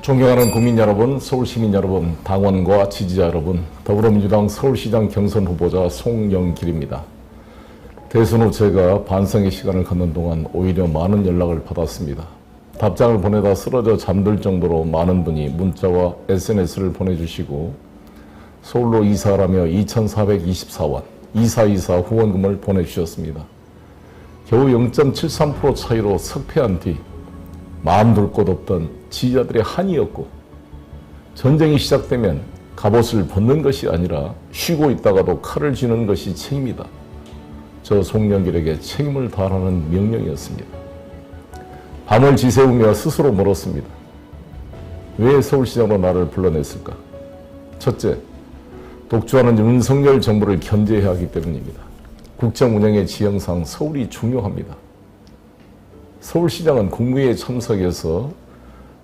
존경하는 국민 여러분, 서울시민 여러분, 당원과 지지자 여러분, 더불어민주당 서울시장 경선 후보자 송영길입니다. 대선 후 제가 반성의 시간을 갖는 동안 오히려 많은 연락을 받았습니다. 답장을 보내다 쓰러져 잠들 정도로 많은 분이 문자와 SNS를 보내주시고 서울로 이사하라며 2,424원, 2424 후원금을 보내주셨습니다. 겨우 0.73% 차이로 석패한 뒤 마음 둘 곳 없던 지지자들의 한이었고, 전쟁이 시작되면 갑옷을 벗는 것이 아니라 쉬고 있다가도 칼을 쥐는 것이 책임이다. 저 송영길에게 책임을 다하라는 명령이었습니다. 밤을 지새우며 스스로 물었습니다. 왜 서울시장으로 나를 불러냈을까? 첫째, 독주하는 윤석열 정부를 견제해야 하기 때문입니다. 국정 운영의 지형상 서울이 중요합니다. 서울시장은 국무회의에 참석해서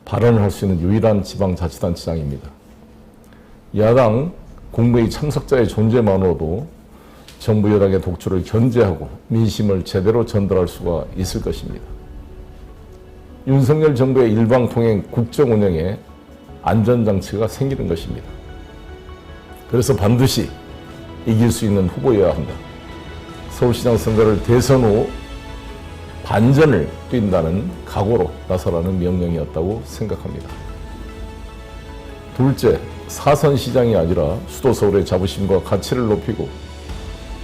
발언을 할 수 있는 유일한 지방자치단체장입니다. 야당 국무회의 참석자의 존재만으로도 정부 여당의 독주를 견제하고 민심을 제대로 전달할 수가 있을 것입니다. 윤석열 정부의 일방통행 국정 운영에 안전장치가 생기는 것입니다. 그래서 반드시 이길 수 있는 후보여야 한다. 서울시장 선거를 대선 후 반전을 뛴다는 각오로 나서라는 명령이었다고 생각합니다. 둘째, 사선 시장이 아니라 수도 서울의 자부심과 가치를 높이고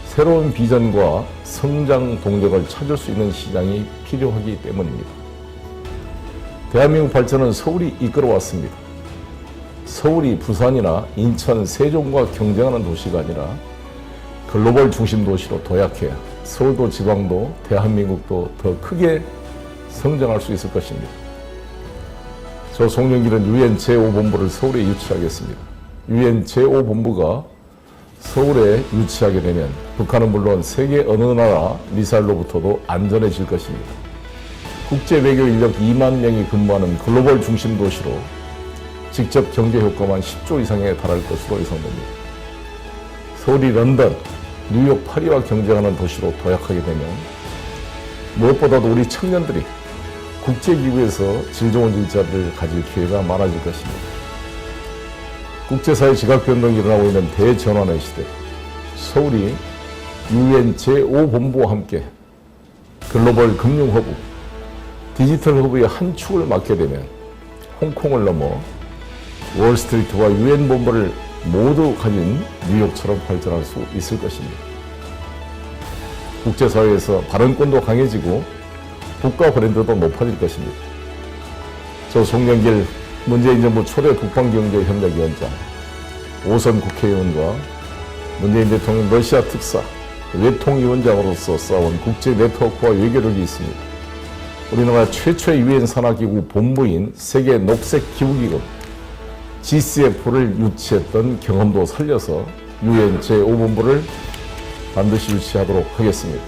새로운 비전과 성장 동력을 찾을 수 있는 시장이 필요하기 때문입니다. 대한민국 발전은 서울이 이끌어왔습니다. 서울이 부산이나 인천, 세종과 경쟁하는 도시가 아니라 글로벌 중심 도시로 도약해야 서울도 지방도 대한민국도 더 크게 성장할 수 있을 것입니다. 저 송영길은 UN 제5본부를 서울에 유치하겠습니다. UN 제5본부가 서울에 유치하게 되면 북한은 물론 세계 어느 나라 미사일로부터도 안전해질 것입니다. 국제 외교 인력 2만 명이 근무하는 글로벌 중심 도시로 직접 경제 효과만 10조 이상에 달할 것으로 예상됩니다. 서울이 런던, 뉴욕, 파리와 경쟁하는 도시로 도약하게 되면 무엇보다도 우리 청년들이 국제기구에서 질 좋은 일자리를 가질 기회가 많아질 것입니다. 국제사회 지각변동이 일어나고 있는 대전환의 시대, 서울이 UN 제5본부와 함께 글로벌 금융허브, 디지털 허브의 한 축을 맡게 되면 홍콩을 넘어 월스트리트와 UN 본부를 모두 가진 뉴욕처럼 발전할 수 있을 것입니다. 국제사회에서 발언권도 강해지고 국가 브랜드도 높아질 것입니다. 저 송영길 문재인 정부 초대 북방경제협력위원장, 5선 국회의원과 문재인 대통령 러시아 특사, 외통위원장으로서 쌓아온 국제 네트워크와 외교력이 있습니다. 우리나라 최초의 유엔 산하기구 본부인 세계 녹색기후기금 GCF를 유치했던 경험도 살려서 UN 제5본부를 반드시 유치하도록 하겠습니다.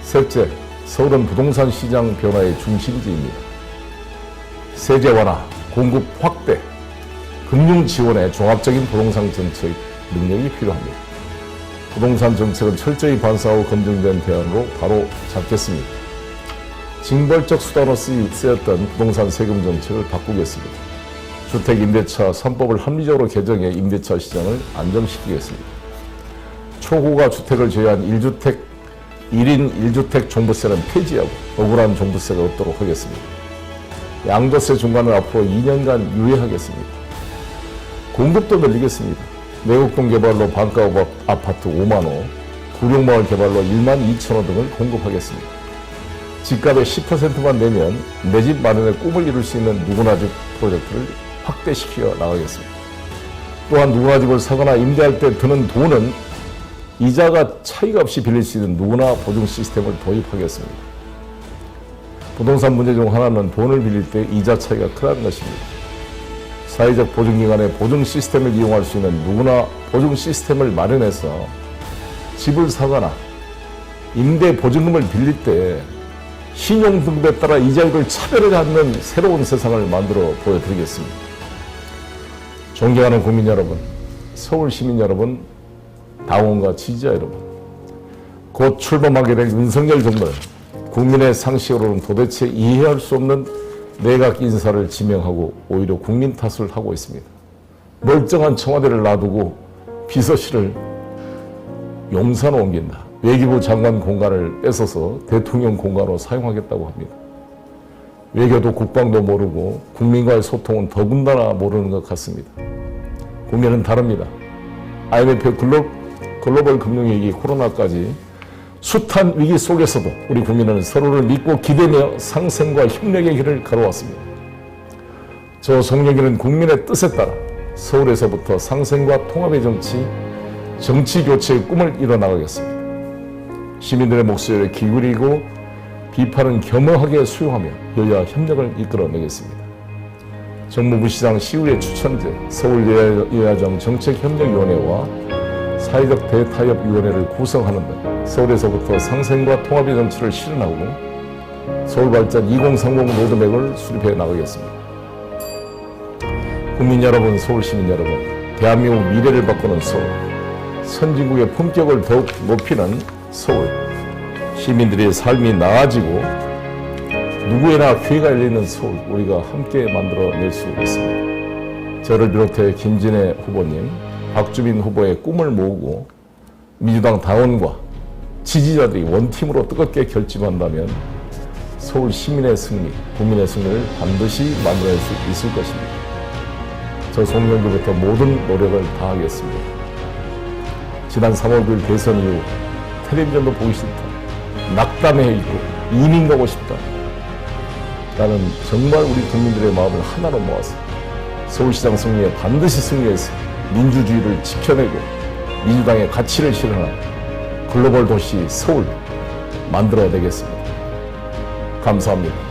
셋째, 서울은 부동산 시장 변화의 중심지입니다. 세제 완화, 공급 확대, 금융 지원의 종합적인 부동산 정책 능력이 필요합니다. 부동산 정책은 철저히 반성하고 검증된 대안으로 바로 잡겠습니다. 징벌적 수단으로 쓰였던 부동산 세금 정책을 바꾸겠습니다. 주택 임대차 3법을 합리적으로 개정해 임대차 시장을 안정시키겠습니다. 초고가 주택을 제외한 1주택, 1인 1주택 종부세는 폐지하고 억울한 종부세가 없도록 하겠습니다. 양도세 중간을 앞으로 2년간 유예하겠습니다. 공급도 늘리겠습니다. 내곡동 개발로 반가 아파트 5만 호, 구룡마을 개발로 1만 2천 호 등을 공급하겠습니다. 집값의 10%만 내면 내 집 마련의 꿈을 이룰 수 있는 누구나 집 프로젝트를 확대시켜 나가겠습니다. 또한 누구나 집을 사거나 임대할 때 드는 돈은 이자가 차이가 없이 빌릴 수 있는 누구나 보증 시스템을 도입하겠습니다. 부동산 문제 중 하나는 돈을 빌릴 때 이자 차이가 크다는 것입니다. 사회적 보증기관의 보증 시스템을 이용할 수 있는 누구나 보증 시스템을 마련해서 집을 사거나 임대 보증금을 빌릴 때 신용 등급에 따라 이자율을 차별하지 않는 새로운 세상을 만들어 보여드리겠습니다. 존경하는 국민 여러분, 서울 시민 여러분, 당원과 지지자 여러분, 곧 출범하게 될 윤석열 정부는 국민의 상식으로는 도대체 이해할 수 없는 내각 인사를 지명하고 오히려 국민 탓을 하고 있습니다. 멀쩡한 청와대를 놔두고 비서실을 용산으로 옮긴다. 외교부 장관 공간을 뺏어서 대통령 공간으로 사용하겠다고 합니다. 외교도 국방도 모르고 국민과의 소통은 더군다나 모르는 것 같습니다. 국민은 다릅니다. IMF 글로벌 금융위기 코로나까지 숱한 위기 속에서도 우리 국민은 서로를 믿고 기대며 상생과 협력의 길을 걸어왔습니다. 저 송영길은 국민의 뜻에 따라 서울에서부터 상생과 통합의 정치 교체의 꿈을 이뤄나가겠습니다. 시민들의 목소리를 기울이고 비판은 겸허하게 수용하며 여야 협력을 이끌어내겠습니다. 정무부시장 시의회 추천제 서울여야정 정책협력위원회와 사회적 대타협위원회를 구성하는 등 서울에서부터 상생과 통합의 정치를 실현하고 서울발전 2030 로드맵을 수립해 나가겠습니다. 국민 여러분, 서울시민 여러분, 대한민국 미래를 바꾸는 서울, 선진국의 품격을 더욱 높이는 서울, 시민들의 삶이 나아지고 누구에나 기회가 열리는 서울, 우리가 함께 만들어낼 수 있습니다. 저를 비롯해 김진애 후보님, 박주민 후보의 꿈을 모으고 민주당 당원과 지지자들이 원팀으로 뜨겁게 결집한다면 서울 시민의 승리, 국민의 승리를 반드시 만들어낼 수 있을 것입니다. 저 송영길부터 모든 노력을 다하겠습니다. 지난 3월 9일 대선 이후 텔레비전도 보기 싫다, 낙담해 있고 이민 가고 싶다, 나는 정말 우리 국민들의 마음을 하나로 모아서 서울시장 승리에 반드시 승리해서 민주주의를 지켜내고 민주당의 가치를 실현하는 글로벌 도시 서울 만들어내겠습니다. 감사합니다.